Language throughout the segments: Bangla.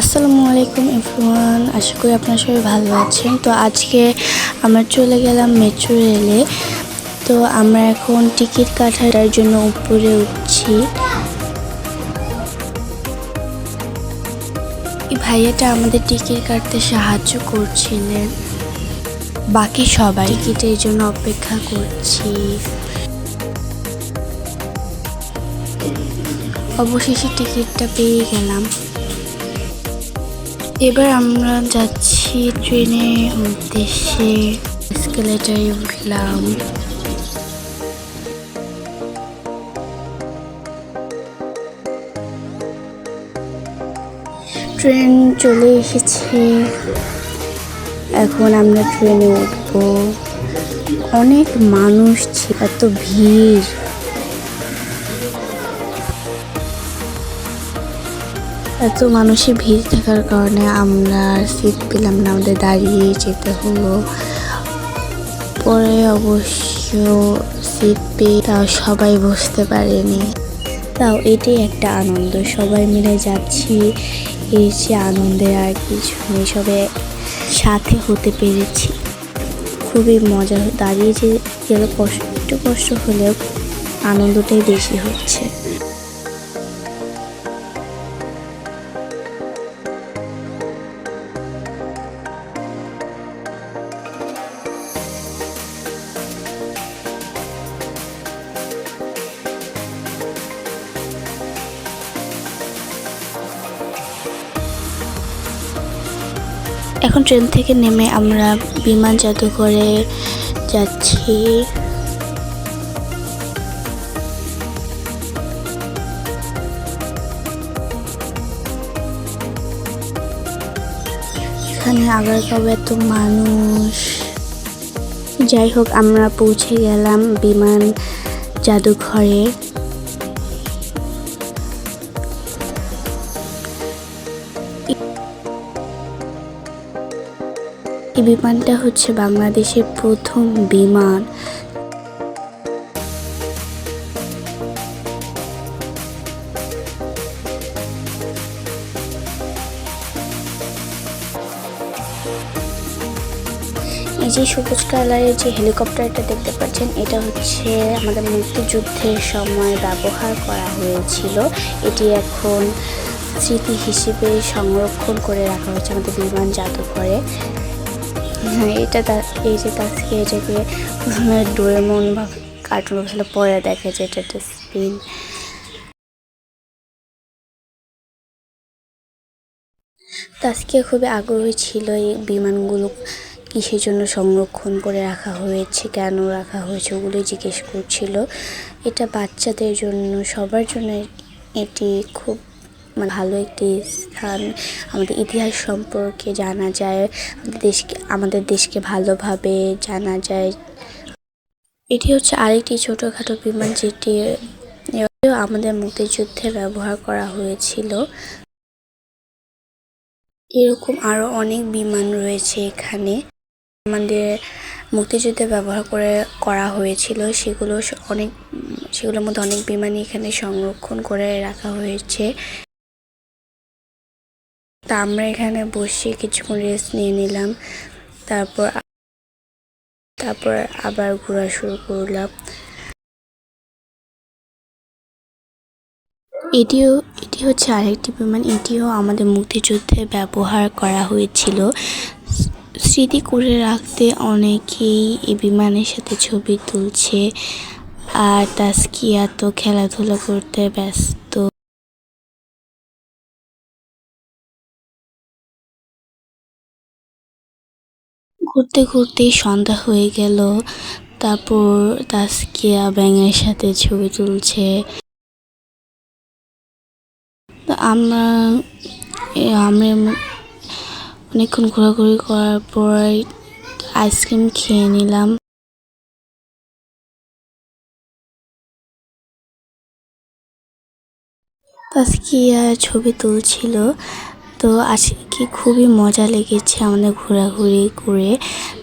আসসালামু আলাইকুম এভরিওয়ান, আশা করি আপনারা সবাই ভালো আছেন। তো আজকে আমরা চলে গেলাম মেট্রো রেলে। তো আমরা এখন টিকিট কাটার জন্য উপরে উঠছি। এই ভাইয়াটা আমাদের টিকিট কাটতে সাহায্য করছিলেন, বাকি সবাই টিকিটের জন্য অপেক্ষা করছি। অবশেষে টিকিটটা পেয়ে গেলাম। এবার আমরা যাচ্ছি ট্রেনের উদ্দেশ্যে। এসকেলেটারে উঠলাম। ট্রেন চলে এসেছে, এখন আমরা ট্রেনে উঠবো। অনেক মানুষ ছিল, এত ভিড়। এত মানুষের ভিড় থাকার কারণে আমরা সিট পেলাম না, আমাদের দাঁড়িয়ে যেতে হলো। পরে অবশ্য সিট পেয়ে তাও সবাই বসতে পারেনি। তাও এটাই একটা আনন্দ, সবাই মিলে যাচ্ছি, এই যে আনন্দের আর কিছু নেই। সবাই সাথে হতে পেরেছি, খুবই মজা। দাঁড়িয়ে যে গেলে কষ্ট হলেও আনন্দটাই বেশি হচ্ছে। এখন ট্রেন থেকে নেমে আমরা বিমান জাদুঘরে যাচ্ছি। এখানে আগারগাঁও এত মানুষ। যাই হোক, আমরা পৌঁছে গেলাম বিমান জাদুঘরে। এই বিমানটা হচ্ছে বাংলাদেশের প্রথম বিমান। এই যে সবুজ কালারের যে হেলিকপ্টারটা দেখতে পাচ্ছেন, এটা হচ্ছে আমাদের মুক্তিযুদ্ধের সময় ব্যবহার করা হয়েছিল। এটি এখন স্মৃতি হিসেবে সংরক্ষণ করে রাখা হয়েছে আমাদের বিমান জাদুঘরে। হ্যাঁ, এই যে তাকে এটাকে প্রথমে ডোরেমন বা কার্টুন বলে, পরে দেখা যায় এটা একটা স্পিন। তাকে খুবই আগ্রহী ছিল এই বিমানগুলো কিসের জন্য সংরক্ষণ করে রাখা হয়েছে, কেন রাখা হয়েছে, ওগুলো জিজ্ঞেস করছিল। এটা বাচ্চাদের জন্য, সবার জন্য এটি খুব ভালো একটি স্থান। আমাদের ইতিহাস সম্পর্কে জানা যায়, আমাদের দেশকে ভালোভাবে জানা যায়। এটি হচ্ছে আরেকটি ছোটোখাটো বিমান, যেটি আমাদের মুক্তিযুদ্ধে ব্যবহার করা হয়েছিল। এরকম আরও অনেক বিমান রয়েছে এখানে, আমাদের মুক্তিযুদ্ধে ব্যবহার করা হয়েছিল। সেগুলোর মধ্যে অনেক বিমানই এখানে সংরক্ষণ করে রাখা হয়েছে। তা আমরা এখানে বসে কিছুক্ষণ রেস্ট নিয়ে নিলাম, তারপর আবার ঘোরা শুরু করলাম। এটি হচ্ছে আরেকটি বিমান, এটিও আমাদের মুক্তিযুদ্ধে ব্যবহার করা হয়েছিল। স্মৃতি করে রাখতে অনেকেই এই বিমানের সাথে ছবি তুলছে, আর তাসকিয়া তো খেলাধুলা করতে ব্যস্ত। ঘুরতে ঘুরতেই সন্ধ্যা হয়ে গেল। তারপর তাসকিয়া ব্যাঙের সাথে ছবি তুলছে। তো আমরা অনেকক্ষণ ঘোরাঘুরি করার পর আইসক্রিম খেয়ে নিলাম। তাসকিয়া ছবি তুলছিল। তো আজকে খুবই মজা লেগেছে আমাদের ঘোরাঘুরি করে।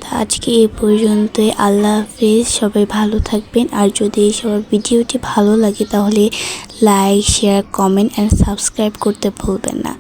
তো আজকে এই পর্যন্তই। আল্লাহ হাফেজ, সবাই ভালো থাকবেন। আর যদি সবার ভিডিওটি ভালো লাগে তাহলে like, share, comment and subscribe করতে ভুলবেন না।